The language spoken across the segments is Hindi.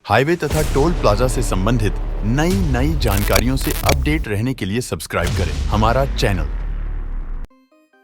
हाईवे तथा टोल प्लाजा से संबंधित नई जानकारियों से अपडेट रहने के लिए सब्सक्राइब करें हमारा चैनल।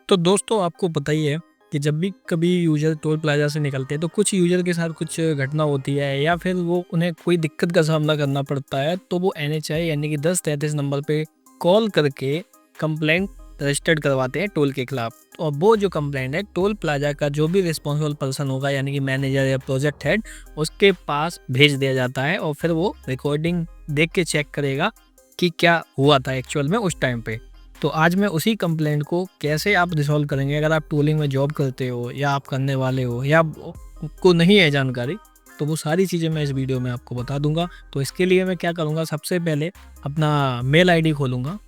तो दोस्तों, आपको पता ही है कि जब भी कभी यूजर टोल प्लाजा से निकलते हैं तो कुछ यूजर के साथ कुछ घटना होती है या फिर वो उन्हें कोई दिक्कत का सामना करना पड़ता है, तो वो NHI यानी कि 1033 नंबर पे कॉल करके कंप्लेंट रजिस्टर्ड करवाते हैं टोल के खिलाफ। और वो जो कंप्लेंट है टोल प्लाजा का जो भी रिस्पॉन्सिबल पर्सन होगा यानी कि मैनेजर या प्रोजेक्ट हेड, उसके पास भेज दिया जाता है और फिर वो रिकॉर्डिंग देख के चेक करेगा कि क्या हुआ था एक्चुअल में उस टाइम पे। तो आज मैं उसी कंप्लेंट को कैसे आप रिजॉल्व करेंगे, अगर आप टोलिंग में जॉब करते हो या आप करने वाले हो या आपको नहीं है जानकारी, तो वो सारी चीज़ें मैं इस वीडियो में आपको बता दूंगा। तो इसके लिए मैं क्या करूँगा, सबसे पहले अपना मेल आईडी खोलूँगा।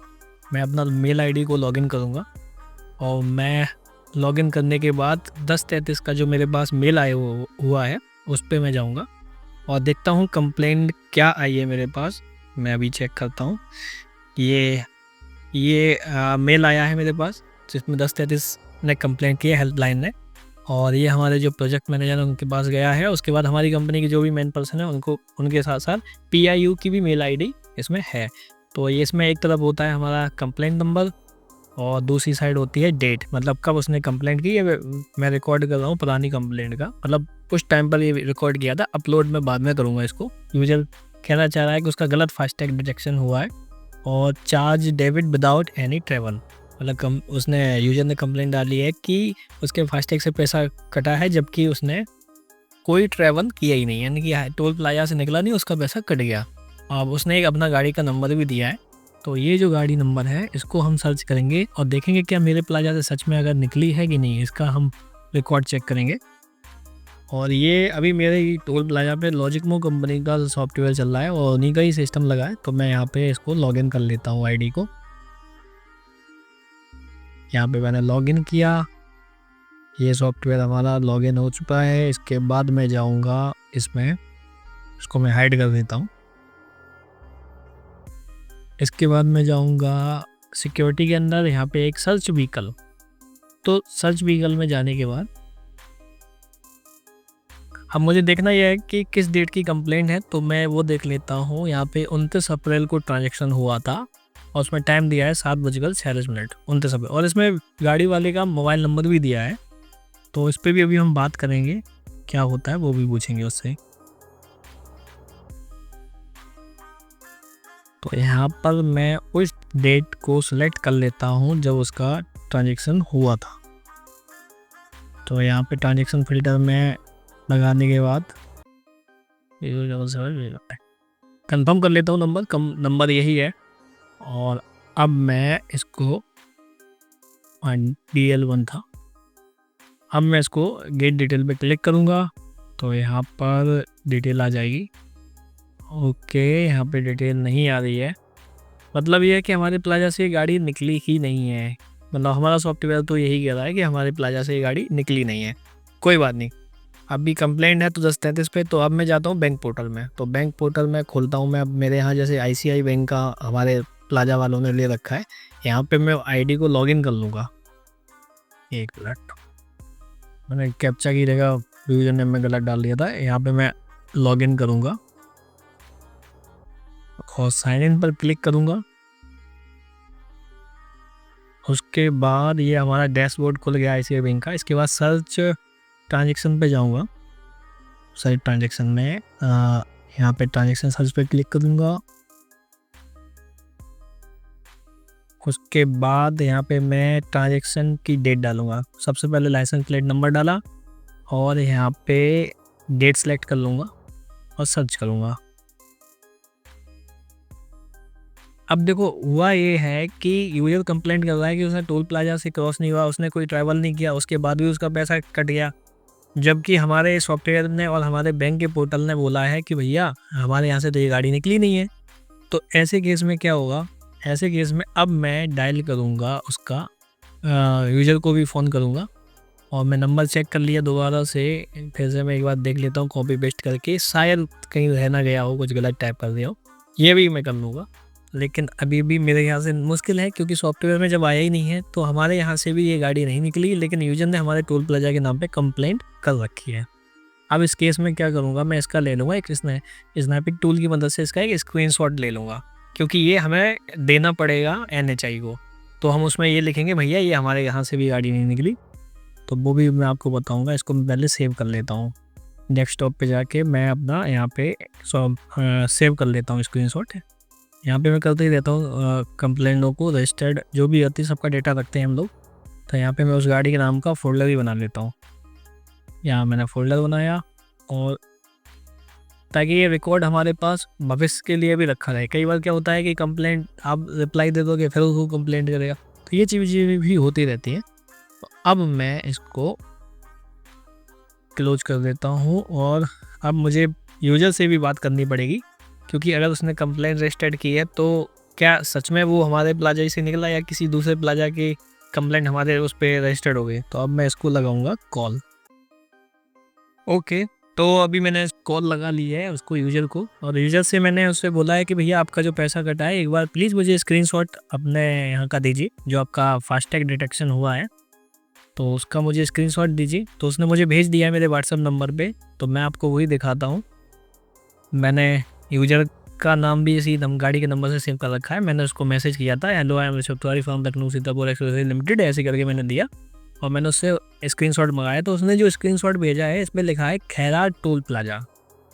मैं अपना मेल आईडी को लॉगिन करूँगा और मैं लॉगिन करने के बाद 1033 का जो मेरे पास मेल आया हुआ है उस पर मैं जाऊँगा और देखता हूँ कंप्लेंट क्या आई है मेरे पास। मैं अभी चेक करता हूँ। ये मेल आया है मेरे पास जिसमें 1033 ने कंप्लेंट की है हेल्पलाइन ने, और ये हमारे जो प्रोजेक्ट मैनेजर है उनके पास गया है। उसके बाद हमारी कंपनी के जो भी मेन पर्सन है उनके साथ साथ PIU की भी मेल आईडी इसमें है। तो ये इसमें एक तरफ होता है हमारा कंप्लेंट नंबर और दूसरी साइड होती है डेट, मतलब कब उसने कंप्लेंट की। ये मैं रिकॉर्ड कर रहा हूँ पुरानी कंप्लेंट का, मतलब उस टाइम पर ये रिकॉर्ड किया था। अपलोड में बाद में करूँगा इसको। यूजर कहना चाह रहा है कि उसका गलत फास्टैग डिटेक्शन हुआ है और charge debit without any travel, मतलब उसने यूजर ने कंप्लेंट डाली है कि उसके फास्टैग से पैसा कटा है जबकि उसने कोई ट्रैवल किया ही नहीं, यानी कि टोल प्लाजा से निकला नहीं, उसका पैसा कट गया। अब उसने एक अपना गाड़ी का नंबर भी दिया है। तो ये जो गाड़ी नंबर है इसको हम सर्च करेंगे और देखेंगे क्या मेरे प्लाजा से सच में अगर निकली है कि नहीं, इसका हम रिकॉर्ड चेक करेंगे। और ये अभी मेरे टोल प्लाजा पे लॉजिकमो कंपनी का सॉफ्टवेयर चल रहा है और उन्हीं का ही सिस्टम लगा है। तो मैं यहाँ पे इसको लॉगिन कर लेता हूँ आईडी को। यहाँ पे मैंने लॉगिन किया, ये सॉफ्टवेयर हमारा लॉगिन हो चुका है। इसके बाद मैं जाऊँगा इसमें, इसको मैं हाइड कर देता हूँ। इसके बाद मैं जाऊँगा सिक्योरिटी के अंदर, यहाँ पे एक सर्च व्हीकल। तो सर्च व्हीकल में जाने के बाद अब मुझे देखना यह है कि किस डेट की कंप्लेंट है, तो मैं वो देख लेता हूँ। यहाँ पे 29 अप्रैल को ट्रांजैक्शन हुआ था और उसमें टाइम दिया है 7:46 29 अप्रैल, और इसमें गाड़ी वाले का मोबाइल नंबर भी दिया है। तो इस पर भी अभी हम बात करेंगे, क्या होता है वो भी पूछेंगे उससे। तो यहाँ पर मैं उस डेट को सिलेक्ट कर लेता हूँ जब उसका ट्रांजैक्शन हुआ था। तो यहाँ पे ट्रांजैक्शन फिल्टर में लगाने के बाद कंफर्म कर लेता हूँ नंबर यही है। और अब मैं इसको DL1 था, अब मैं इसको गेट डिटेल पे क्लिक करूँगा तो यहाँ पर डिटेल आ जाएगी। ओके, यहाँ पे डिटेल नहीं आ रही है, मतलब ये है कि हमारे प्लाजा से गाड़ी निकली ही नहीं है। मतलब हमारा सॉफ्टवेयर तो यही कह रहा है कि हमारे प्लाजा से ये गाड़ी निकली नहीं है। कोई बात नहीं, अभी कंप्लेंट है तो 1033 पे। तो अब मैं जाता हूँ बैंक पोर्टल में। तो बैंक पोर्टल में खोलता हूँ मैं। अब मेरे यहाँ जैसे ICI बैंक का हमारे प्लाजा वालों ने ले रखा है, यहाँ पे मैं आईडी को लॉगिन कर लूँगा। एक मिनट, मैंने कैप्चा की जगह यूजर नेम में गलत डाल दिया था। यहाँ पे मैं लॉगिन करूँगा और साइन इन पर क्लिक करूँगा। उसके बाद ये हमारा डैशबोर्ड खुल गया ICI बैंक का। इसके बाद सर्च ट्रांजैक्शन पे जाऊँगा। सर्च ट्रांजैक्शन में यहाँ पे ट्रांजैक्शन सर्च पे क्लिक करूँगा। उसके बाद यहाँ पे मैं ट्रांजैक्शन की डेट डालूँगा। सबसे पहले लाइसेंस प्लेट नंबर डाला और यहाँ पे डेट सेलेक्ट कर लूँगा और सर्च करूँगा। अब देखो, हुआ ये है कि यूजर कंप्लेंट कर रहा है कि उसने टोल प्लाजा से क्रॉस नहीं हुआ, उसने कोई ट्रैवल नहीं किया, उसके बाद भी उसका पैसा कट गया। जबकि हमारे सॉफ्टवेयर ने और हमारे बैंक के पोर्टल ने बोला है कि भैया हमारे यहाँ से तो ये गाड़ी निकली नहीं है। तो ऐसे केस में क्या होगा, ऐसे केस में अब मैं डायल करूँगा उसका, यूजर को भी फ़ोन करूँगा और मैं नंबर चेक कर लिया दोबारा से। फिर से मैं एक बार देख लेता हूँ कॉपी पेस्ट करके, शायद कहीं रह ना गया हो, कुछ गलत टाइप कर दिया हो, ये भी मैं कर लूँगा। लेकिन अभी भी मेरे यहाँ से मुश्किल है क्योंकि सॉफ्टवेयर में जब आया ही नहीं है। तो हमारे यहाँ से भी ये गाड़ी नहीं निकली, लेकिन यूजर ने हमारे टोल प्लाजा के नाम पे कंप्लेंट कर रखी है। अब इस केस में क्या करूँगा, मैं इसका ले लूँगा एक स्नैपिंग टूल की मदद से इसका एक स्क्रीनशॉट ले लूँगा, क्योंकि ये हमें देना पड़ेगा NHI को। तो हम उसमें ये लिखेंगे भैया ये हमारे यहाँ से भी गाड़ी नहीं निकली, तो वो भी मैं आपको बताऊँगा। इसको मैं पहले सेव कर लेता हूँ, डेस्कटॉप पे जाके मैं अपना यहाँ पे सेव कर लेता हूँ स्क्रीनशॉट। यहाँ पे मैं करते ही रहता हूँ कंप्लेंटों को रजिस्टर्ड जो भी होती है सबका डेटा रखते हैं हम लोग। तो यहाँ पे मैं उस गाड़ी के नाम का फ़ोल्डर ही बना लेता हूँ। यहाँ मैंने फ़ोल्डर बनाया, और ताकि ये रिकॉर्ड हमारे पास भविष्य के लिए भी रखा रहे। कई बार क्या होता है कि कंप्लेंट आप रिप्लाई दे दोगे फिर उसको कंप्लेंट करेगा, तो ये चीज़ें भी होती रहती हैं। तो अब मैं इसको क्लोज कर देता हूँ, और अब मुझे यूज़र से भी बात करनी पड़ेगी, क्योंकि अगर उसने कंप्लेंट रजिस्टर्ड की है तो क्या सच में वो हमारे प्लाजा से निकला या किसी दूसरे प्लाजा की कंप्लेंट हमारे उस पर रजिस्टर्ड हो गई। तो अब मैं इसको लगाऊंगा कॉल। ओके, तो अभी मैंने कॉल लगा ली है उसको, यूज़र को, और यूज़र से मैंने उससे बोला है कि भैया आपका जो पैसा कटा है एक बार प्लीज़ मुझे स्क्रीनशॉट अपने यहाँ का दीजिए, जो आपका फास्टैग डिटेक्शन हुआ है तो उसका मुझे स्क्रीनशॉट दीजिए। तो उसने मुझे भेज दिया है मेरे व्हाट्सएप नंबर पे, तो मैं आपको वही दिखाता हूँ। मैंने यूज़र का नाम भी इसी गाड़ी के नंबर से सेव कर रखा है। मैंने उसको मैसेज किया था, hello I am Rishabh Tiwari from Lucknow Sitapur express limited, ऐसे करके मैंने दिया, और मैंने उससे स्क्रीनशॉट मंगाया। तो उसने जो स्क्रीनशॉट भेजा है इसमें लिखा है खैराट टोल प्लाजा,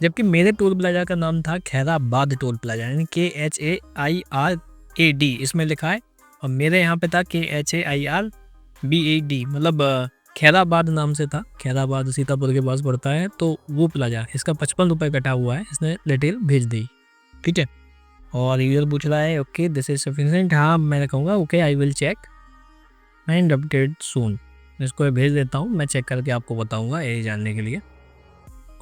जबकि मेरे टोल प्लाजा का नाम था खैराबाद टोल प्लाजा, यानी KHAIRAD इसमें लिखा है, और मेरे यहाँ पे था KHAIRBAD, मतलब खैराबाद नाम से था। खैराबाद सीतापुर के पास पड़ता है, तो वो प्लाजा, इसका 55 रुपये कटा हुआ है, इसने डिटेल भेज दी। ठीक है, और यूज़र पूछ रहा है ओके दिस इज सफिशिएंट। हाँ, मैं कहूँगा okay I will check and update soon. इसको भेज देता हूँ, मैं चेक करके आपको बताऊँगा ये जानने के लिए।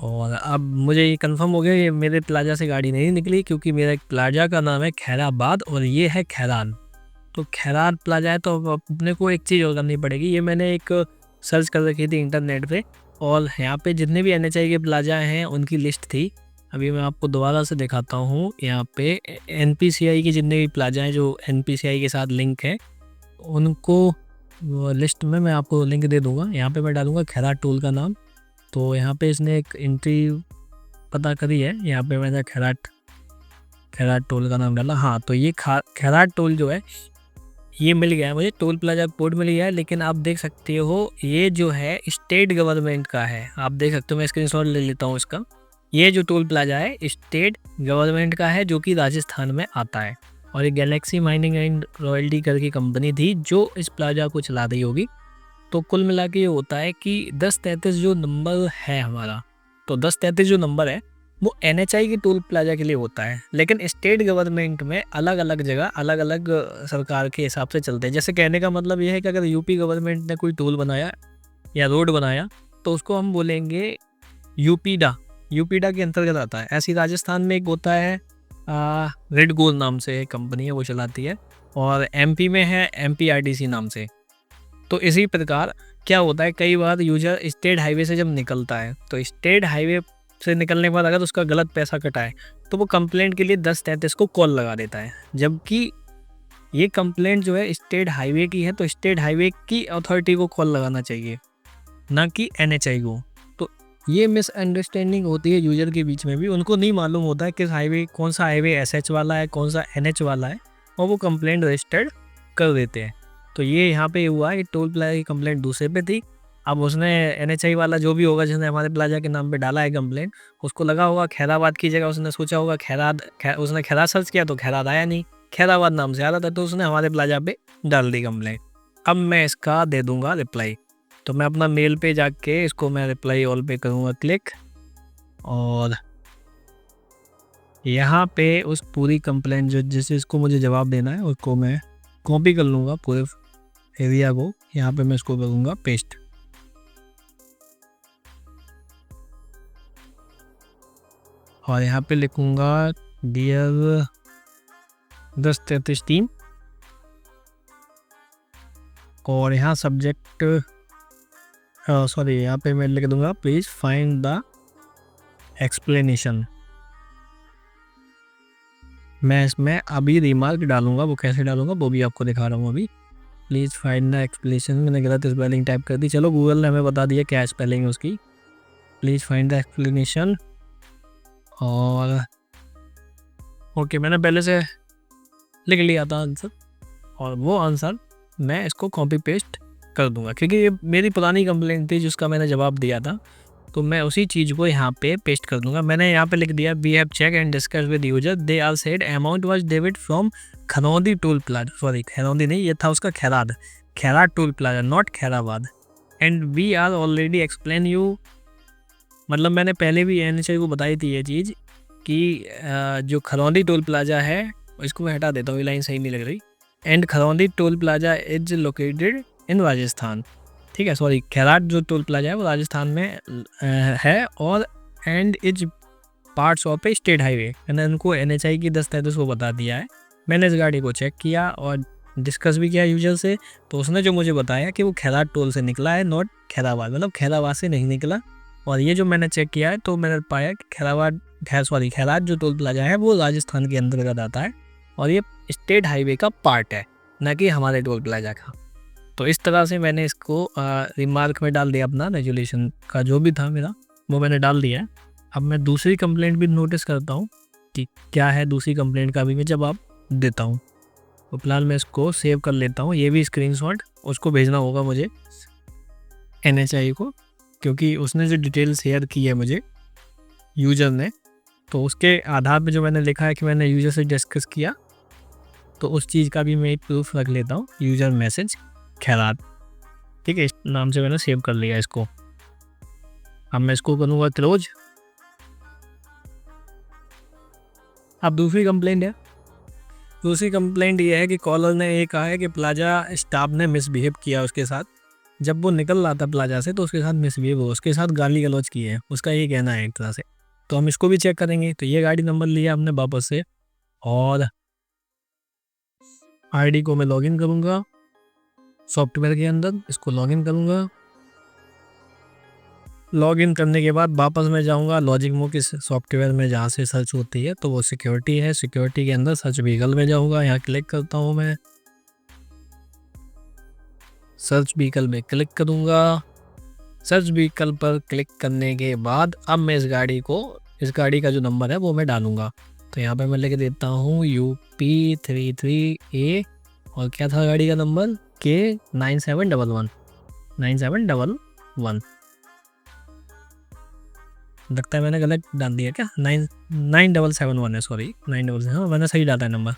और अब मुझे ये कंफर्म हो गया ये मेरे प्लाजा से गाड़ी नहीं निकली, क्योंकि मेरे प्लाजा का नाम है खैराबाद और ये है खैरान। तो खैरान प्लाजा है, तो अपने को एक चीज़ और करनी पड़ेगी। ये मैंने एक सर्च कर रखी थी इंटरनेट पे, और यहाँ पे जितने भी NHI के प्लाजा हैं उनकी लिस्ट थी। अभी मैं आपको दोबारा से दिखाता हूँ। यहाँ पे NPCI के जितने भी प्लाजा हैं जो NPCI के साथ लिंक है, उनको लिस्ट में मैं आपको लिंक दे दूँगा। यहाँ पे मैं डालूँगा खैराट टोल का नाम, तो यहाँ पे इसने एक एंट्री पता करी है। यहाँ पे मैंने खैराट टोल का नाम डाला। हाँ, तो ये खैराट टोल जो है ये मिल गया है मुझे, टोल प्लाजा कोड मिल गया है। लेकिन आप देख सकते हो ये जो है स्टेट गवर्नमेंट का है, आप देख सकते हो। मैं स्क्रीनशॉट ले लेता हूँ इसका। ये जो टोल प्लाजा है स्टेट गवर्नमेंट का है, जो कि राजस्थान में आता है, और ये गैलेक्सी माइनिंग एंड रॉयल्टी करके कंपनी थी जो इस प्लाजा को चला रही होगी। तो कुल मिला के ये होता है कि 1033 जो नंबर है हमारा, तो 1033 जो नंबर है वो NHI की टोल प्लाजा के लिए होता है, लेकिन स्टेट गवर्नमेंट में अलग अलग जगह अलग अलग सरकार के हिसाब से चलते हैं। जैसे कहने का मतलब ये है कि अगर यूपी गवर्नमेंट ने कोई टोल बनाया या रोड बनाया तो उसको हम बोलेंगे यूपीडा के अंतर्गत आता है। ऐसी राजस्थान में एक होता है रेड गोल नाम से कंपनी है, वो चलाती है, और MP में है MPRTC नाम से। तो इसी प्रकार क्या होता है, कई बार यूजर स्टेट हाईवे से जब निकलता है तो स्टेट हाईवे से निकलने के बाद अगर उसका गलत पैसा कटा है तो वो कंप्लेंट के लिए 1033 को कॉल लगा देता है, जबकि ये कंप्लेंट जो है स्टेट हाईवे की है, तो स्टेट हाईवे की अथॉरिटी को कॉल लगाना चाहिए, ना कि NHI को। तो ये मिसअंडरस्टैंडिंग होती है यूजर के बीच में भी, उनको नहीं मालूम होता है कि हाईवे कौन सा हाईवे SH वाला है, कौन सा NH वाला है, और वो कंप्लेंट रजिस्टर्ड कर देते हैं। तो ये यहाँ पे हुआ कि टोल प्लाजा की कंप्लेंट दूसरे पे थी। अब उसने NHI वाला जो भी होगा जिसने हमारे प्लाजा के नाम पे डाला है कंप्लेंट, उसको लगा होगा खैराबाद की जगह, उसने सोचा होगा उसने खैरात सर्च किया तो खैरात आया नहीं, खैराबाद नाम से आ रहा था, तो उसने हमारे प्लाजा पे डाल दी कंप्लेंट। अब मैं इसका दे दूंगा रिप्लाई। तो मैं अपना मेल पे जाके इसको मैं रिप्लाई ऑल पे करूँगा क्लिक, और यहाँ पे उस पूरी कंप्लेंट जो जिस इसको मुझे जवाब देना है उसको मैं कॉपी कर लूँगा पूरे एरिया को। यहाँ पे मैं इसको करूँगा पेस्ट, और यहाँ पे लिखूँगा डियर 1033 टीम, और यहाँ सब्जेक्ट यहाँ पे मैं लिख दूँगा प्लीज़ फाइंड द एक्सप्लेनेशन। मैं इसमें अभी रिमार्क डालूंगा, वो कैसे डालूंगा वो भी आपको दिखा रहा हूँ अभी। प्लीज़ फाइंड द एक्सप्लेनेशन, मैंने गलत स्पेलिंग टाइप कर दी। चलो गूगल ने हमें बता दिया क्या स्पेलिंग है उसकी। Please find the explanation. और ओके, मैंने पहले से लिख लिया था आंसर, और वो आंसर मैं इसको कॉपी पेस्ट कर दूंगा, क्योंकि ये मेरी पुरानी कंप्लेंट थी जिसका मैंने जवाब दिया था, तो मैं उसी चीज़ को यहाँ पे पेस्ट कर दूंगा। मैंने यहाँ पे लिख दिया, we have check and discuss with user, they are said amount was debit from Kharaundi toll plaza, sorry Kharaundi नहीं, ये था उसका Khairat toll plaza, not Khairabad, and we are already explain you. मतलब मैंने पहले भी NHI को बताई थी ये चीज़ कि जो खरौंदी टोल प्लाजा है, इसको मैं हटा देता हूँ, ये लाइन सही नहीं लग रही, and Kharaundi toll plaza is located in Rajasthan, ठीक है, सॉरी खैराट जो टोल प्लाजा है वो राजस्थान में है, और and is parts of A state highway. मैंने उनको NHI की दस्तावेज़ को बता दिया है। मैंने इस गाड़ी को चेक किया और डिस्कस भी किया यूजर से, तो उसने जो मुझे बताया कि वो खैराट टोल से निकला है, नॉट खैराबाद, मतलब खैराबाद से नहीं निकला। और ये जो मैंने चेक किया है तो मैंने पाया कि खैराट जो टोल प्लाजा है वो राजस्थान के अंतर्गत आता है, और ये स्टेट हाईवे का पार्ट है, न कि हमारे टोल प्लाजा का। तो इस तरह से मैंने इसको रिमार्क में डाल दिया, अपना रेजुलेशन का जो भी था मेरा वो मैंने डाल दिया है। अब मैं दूसरी कंप्लेंट भी नोटिस करता हूँ कि क्या है, दूसरी कंप्लेंट का भी मैं जवाब देता हूँ। तो फिलहाल मैं इसको सेव कर लेता हूँ, ये भी स्क्रीनशॉट उसको भेजना होगा मुझे NHI को, क्योंकि उसने जो डिटेल शेयर की है मुझे यूजर ने, तो उसके आधार पे जो मैंने लिखा है कि मैंने यूजर से डिस्कस किया, तो उस चीज़ का भी मैं एक प्रूफ रख लेता हूँ, यूजर मैसेज खैरात, ठीक है, इस नाम से मैंने सेव कर लिया इसको। अब मैं इसको करूँगा क्लोज। अब दूसरी कंप्लेंट है, दूसरी कंप्लेंट ये है कि कॉलर ने ये कहा है कि प्लाजा स्टाफ ने मिसबिहेव किया उसके साथ, जब वो निकल रहा था प्लाजा से तो उसके साथ मिसबिहेव हुआ, उसके साथ गाली गलौज की है, उसका ये कहना है एक तरह से। तो हम इसको भी चेक करेंगे। तो ये गाड़ी नंबर लिया हमने वापस से, और ID को मैं लॉगिन करूँगा सॉफ्टवेयर के अंदर, इसको लॉगिन करूँगा। लॉगिन करने के बाद वापस मैं जाऊँगा लॉजिकमो के सॉफ्टवेयर में जहाँ से सर्च होती है, तो वो सिक्योरिटी है, सिक्योरिटी के अंदर सर्च व्हीकल में जाऊँगा, यहाँ क्लिक करता हूँ मैं, सर्च व्हीकल में क्लिक करूँगा। सर्च व्हीकल पर क्लिक करने के बाद अब मैं इस गाड़ी का जो नंबर है वो मैं डालूँगा। तो यहाँ पे मैं लिख देता हूँ UP33A, और क्या था गाड़ी का नंबर, K9711 लगता है मैंने गलत डाल दिया क्या, 9771 है, सॉरी 9771, हाँ मैंने सही डाला है नंबर।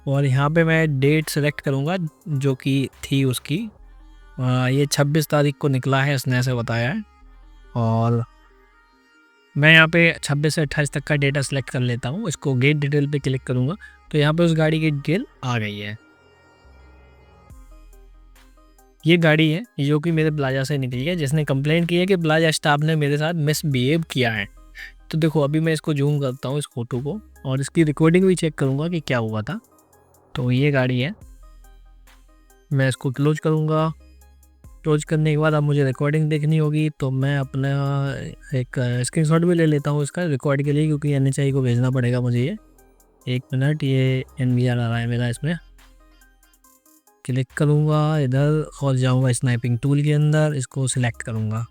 और यहाँ पे मैं डेट सेलेक्ट करूँगा जो कि थी उसकी, ये 26 तारीख को निकला है, इसने ऐसे बताया है, और मैं यहाँ पे 26 से 28 तक का डेटा सेलेक्ट कर लेता हूँ। इसको गेट डिटेल पे क्लिक करूँगा तो यहाँ पे उस गाड़ी की डिटेल आ गई है। ये गाड़ी है जो कि मेरे प्लाजा से निकली है, जिसने कंप्लेंट की है कि प्लाजा स्टाफ ने मेरे साथ मिसबिहेव किया है। तो देखो अभी मैं इसको जूम करता हूँ इस फोटो को, और इसकी रिकॉर्डिंग भी चेक करूँगा कि क्या हुआ था। तो ये गाड़ी है, मैं इसको क्लोज करूँगा। क्लोज करने के बाद अब मुझे रिकॉर्डिंग देखनी होगी, तो मैं अपना एक स्क्रीनशॉट भी ले लेता हूँ इसका रिकॉर्ड के लिए, क्योंकि NHI को भेजना पड़ेगा मुझे ये। 1 मिनट, ये NVR आ रहा है मेरा, इसमें क्लिक करूँगा इधर और जाऊँगा स्नैपिंग टूल के अंदर, इसको सिलेक्ट करूँगा।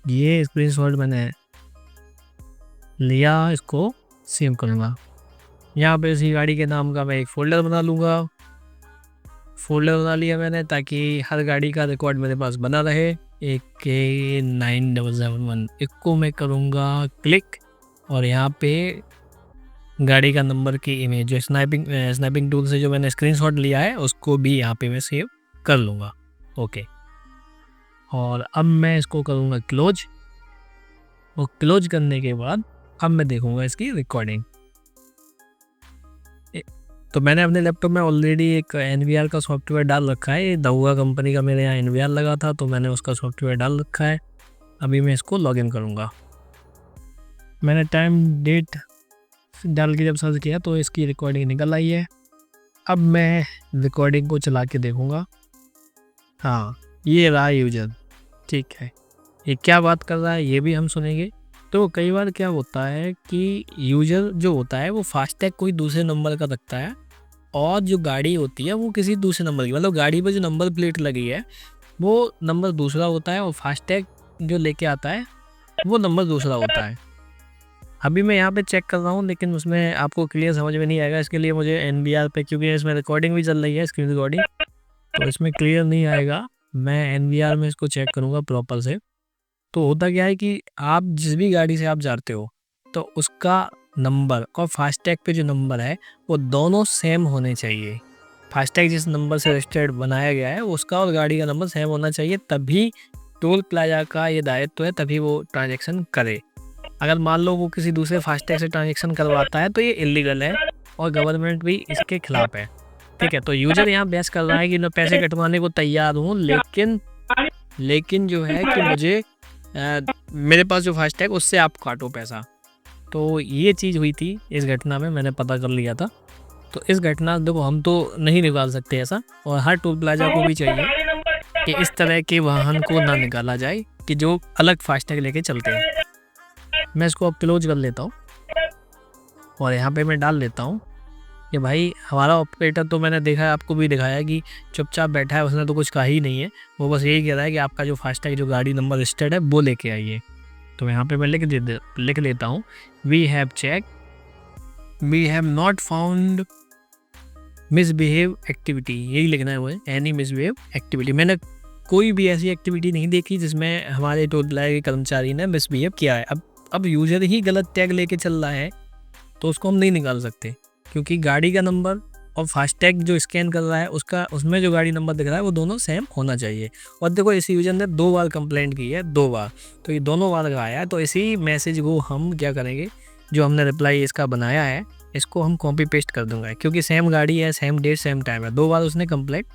ये स्क्रीनशॉट मैंने लिया, इसको सेव करूँगा। यहाँ पे इसी गाड़ी के नाम का मैं एक फ़ोल्डर बना लूँगा। फ़ोल्डर बना लिया मैंने, ताकि हर गाड़ी का रिकॉर्ड मेरे पास बना रहे। एक K9771 इसको मैं करूँगा क्लिक, और यहाँ पे गाड़ी का नंबर की इमेज जो स्नैपिंग टूल से जो मैंने स्क्रीनशॉट लिया है उसको भी यहाँ पे मैं सेव कर लूँगा। ओके, और अब मैं इसको करूँगा क्लोज, और क्लोज करने के बाद अब मैं देखूँगा इसकी रिकॉर्डिंग। तो मैंने अपने लैपटॉप में ऑलरेडी एक NVR का सॉफ्टवेयर डाल रखा है, ये दहुआ कंपनी का मेरे यहाँ NVR लगा था, तो मैंने उसका सॉफ्टवेयर डाल रखा है। अभी मैं इसको लॉगिन करूँगा। मैंने टाइम डेट डाल के जब सर्च किया तो इसकी रिकॉर्डिंग निकल आई है। अब मैं रिकॉर्डिंग को चला के देखूँगा। हाँ, ये रहा यूजर, ठीक है, ये क्या बात कर रहा है ये भी हम सुनेंगे। तो कई बार क्या होता है कि यूजर जो होता है वो फास्टैग कोई दूसरे नंबर का रखता है, और जो गाड़ी होती है वो किसी दूसरे नंबर की, मतलब गाड़ी पर जो नंबर प्लेट लगी है वो नंबर दूसरा होता है, और फास्टैग जो लेके आता है वो नंबर दूसरा होता है। अभी मैं यहाँ पे चेक कर रहा हूँ, लेकिन उसमें आपको क्लियर समझ में नहीं आएगा। इसके लिए मुझे NVR पे, क्योंकि इसमें रिकॉर्डिंग भी चल रही है, स्क्रीन रिकॉर्डिंग, तो इसमें क्लियर नहीं आएगा। मैं NVR में इसको चेक करूँगा प्रॉपर से। तो होता क्या है कि आप जिस भी गाड़ी से आप जाते हो, तो उसका नंबर और फास्टैग पे जो नंबर है वो दोनों सेम होने चाहिए। फास्टैग जिस नंबर से रजिस्टर्ड बनाया गया है उसका और गाड़ी का नंबर सेम होना चाहिए, तभी टोल प्लाजा का ये दायित्व है, तभी वो ट्रांजैक्शन करे। अगर मान लो वो किसी दूसरे फास्टैग से ट्रांजैक्शन करवाता है तो ये इलीगल है और गवर्नमेंट भी इसके खिलाफ है। ठीक है, तो यूजर यहाँ बहस कर रहा है कि मैं पैसे कटवाने को तैयार हूँ, लेकिन जो है कि मुझे मेरे पास जो फास्टैग उससे आप काटो पैसा। तो ये चीज़ हुई थी इस घटना में, मैंने पता कर लिया था। तो इस घटना देखो, हम तो नहीं निकाल सकते ऐसा, और हर टोल प्लाजा को भी चाहिए कि इस तरह के वाहन को ना निकाला जाए कि जो अलग फास्टैग लेके चलते हैं। मैं इसको अब क्लोज कर लेता हूँ और यहाँ पे मैं डाल लेता हूँ कि भाई हमारा ऑपरेटर, तो मैंने देखा है, आपको भी दिखाया कि चुपचाप बैठा है, उसने तो कुछ कहा ही नहीं है। वो बस यही कह रहा है कि आपका जो फास्टैग जो गाड़ी नंबर रजिस्टर्ड है वो लेके आइए। तो यहाँ पे मैं लिख लेता हूँ, we have check, we have not found misbehave activity, यही लिखना है मुझे, एनी मिसबिहेव एक्टिविटी। मैंने कोई भी ऐसी एक्टिविटी नहीं देखी जिसमें हमारे टोल प्लाजा के कर्मचारी ने मिसबिहेव किया है। अब यूजर ही गलत टैग लेके चल रहा है तो उसको हम नहीं निकाल सकते, क्योंकि गाड़ी का नंबर और फास्टैग जो स्कैन कर रहा है उसमें जो गाड़ी नंबर दिख रहा है वो दोनों सेम होना चाहिए। और देखो, इस यूजर ने 2 बार कंप्लेंट की है, 2 बार, तो ये दोनों बार आया है। तो इसी मैसेज को हम क्या करेंगे, जो हमने रिप्लाई इसका बनाया है इसको हम कॉपी पेस्ट कर दूंगा, क्योंकि सेम गाड़ी है, सेम डेट, सेम टाइम है, 2 बार उसने कंप्लेंट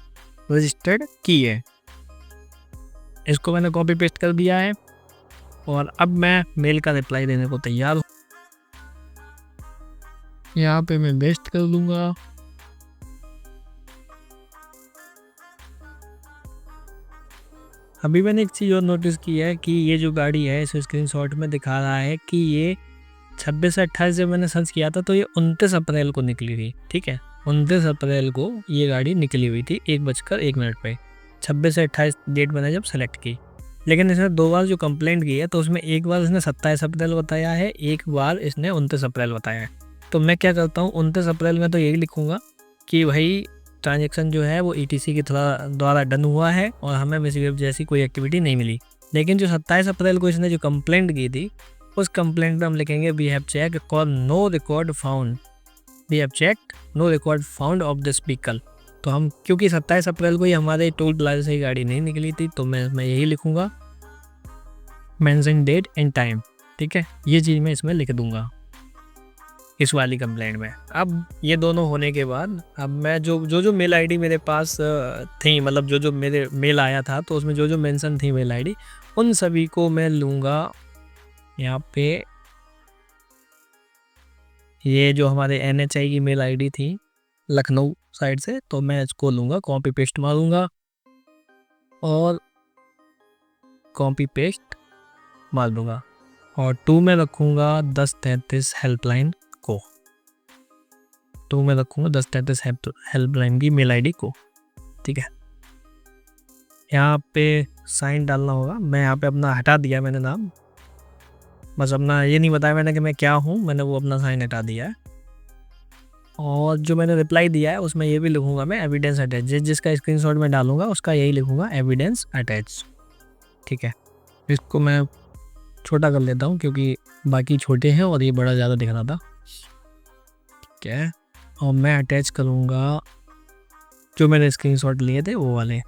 रजिस्टर्ड की है। इसको मैंने कॉपी पेस्ट कर दिया है और अब मैं मेल का रिप्लाई देने को तैयार हूँ। यहाँ पे मैं पेस्ट कर दूंगा। अभी मैंने एक चीज़ और नोटिस की है कि ये जो गाड़ी है इस स्क्रीनशॉट में दिखा रहा है कि ये 26 से 28 जब मैंने सर्च किया था तो ये 29 अप्रैल को निकली थी। ठीक है, 29 अप्रैल को ये गाड़ी निकली हुई थी 1:01 पे। 26 से 28 डेट मैंने जब सेलेक्ट की, लेकिन इसने 2 बार जो कंप्लेंट की है तो उसमें एक बार इसने 27 अप्रैल बताया है, एक बार इसने 29 अप्रैल बताया है। तो मैं क्या करता हूँ, 29 अप्रैल में तो यही लिखूँगा कि भाई ट्रांजैक्शन जो है वो ETC के द्वारा डन हुआ है और हमें मिसबिहेव जैसी कोई एक्टिविटी नहीं मिली। लेकिन जो 27 अप्रैल को इसने जो कंप्लेंट की थी उस कंप्लेंट में हम लिखेंगे वी हैव चेक और no record found, we have check no record found of this vehicle. तो हम, क्योंकि 27 अप्रैल को ही हमारे टोल प्लाजा से ही गाड़ी नहीं निकली थी, तो मैं यही लिखूँगा, मेंशन डेट एंड टाइम। ठीक है, ये चीज़ मैं इसमें लिख दूँगा इस वाली कंप्लेंट में। अब ये दोनों होने के बाद अब मैं जो मेल आईडी मेरे पास थी, मतलब जो मेरे मेल आया था तो उसमें जो मेंशन थी मेल आईडी, उन सभी को मैं लूँगा यहाँ पे। ये जो हमारे NHI की मेल आईडी थी लखनऊ साइड से, तो मैं इसको लूँगा, कॉपी पेस्ट मारूँगा और कॉपी पेस्ट मार दूँगा और 2 में रखूँगा 1033 हेल्पलाइन को, 2 में रखूँगा 1033 हेल्पलाइन की मेल आईडी को। ठीक है, यहाँ पे साइन डालना होगा। मैं यहाँ पे अपना हटा दिया मैंने नाम, बस अपना ये नहीं बताया मैंने कि मैं क्या हूँ, मैंने वो अपना साइन हटा दिया है। और जो मैंने रिप्लाई दिया है उसमें ये भी लिखूँगा मैं, एविडेंस अटैच, जिसका स्क्रीनशॉट मैं डालूँगा उसका यही लिखूँगा, एविडेंस अटैच। ठीक है, इसको मैं छोटा कर लेता हूँ क्योंकि बाकी छोटे हैं और ये बड़ा ज़्यादा दिख रहा था। ठीक है, और मैं अटैच करूँगा जो मैंने स्क्रीनशॉट लिए थे वो वाले।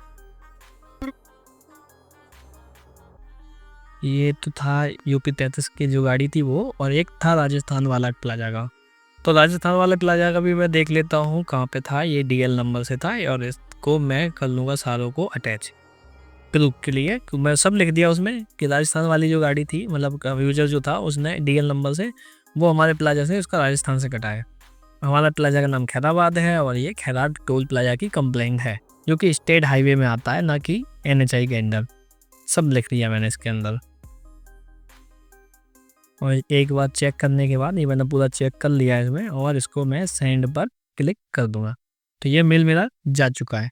ये तो था UP 33 की जो गाड़ी थी वो, और एक था राजस्थान वाला प्लाजा का। तो राजस्थान वाले प्लाजा का भी मैं देख लेता हूँ कहाँ पे था, ये DL नंबर से था, और इसको मैं कर लूँगा सारों को अटैच प्रूफ के लिए। मैं सब लिख दिया उसमें कि राजस्थान वाली जो गाड़ी थी, मतलब यूजर जो था उसने DL नंबर से वो हमारे प्लाजा से उसका राजस्थान से कटाया। हमारा प्लाजा का नाम खैराबाद है और ये खैराट टोल प्लाजा की कंप्लेंट है, जो कि स्टेट हाईवे में आता है, ना कि NHI के अंदर। सब लिख दिया मैंने इसके अंदर। और एक बार चेक करने के बाद ये मैंने पूरा चेक कर लिया है इसमें, और इसको मैं सेंड पर क्लिक कर दूंगा। तो ये मेल मेरा जा चुका है।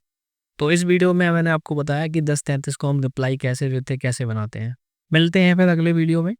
तो इस वीडियो में मैंने आपको बताया कि 1033 को हम रिप्लाई कैसे देते, कैसे बनाते हैं। मिलते हैं फिर अगले वीडियो में।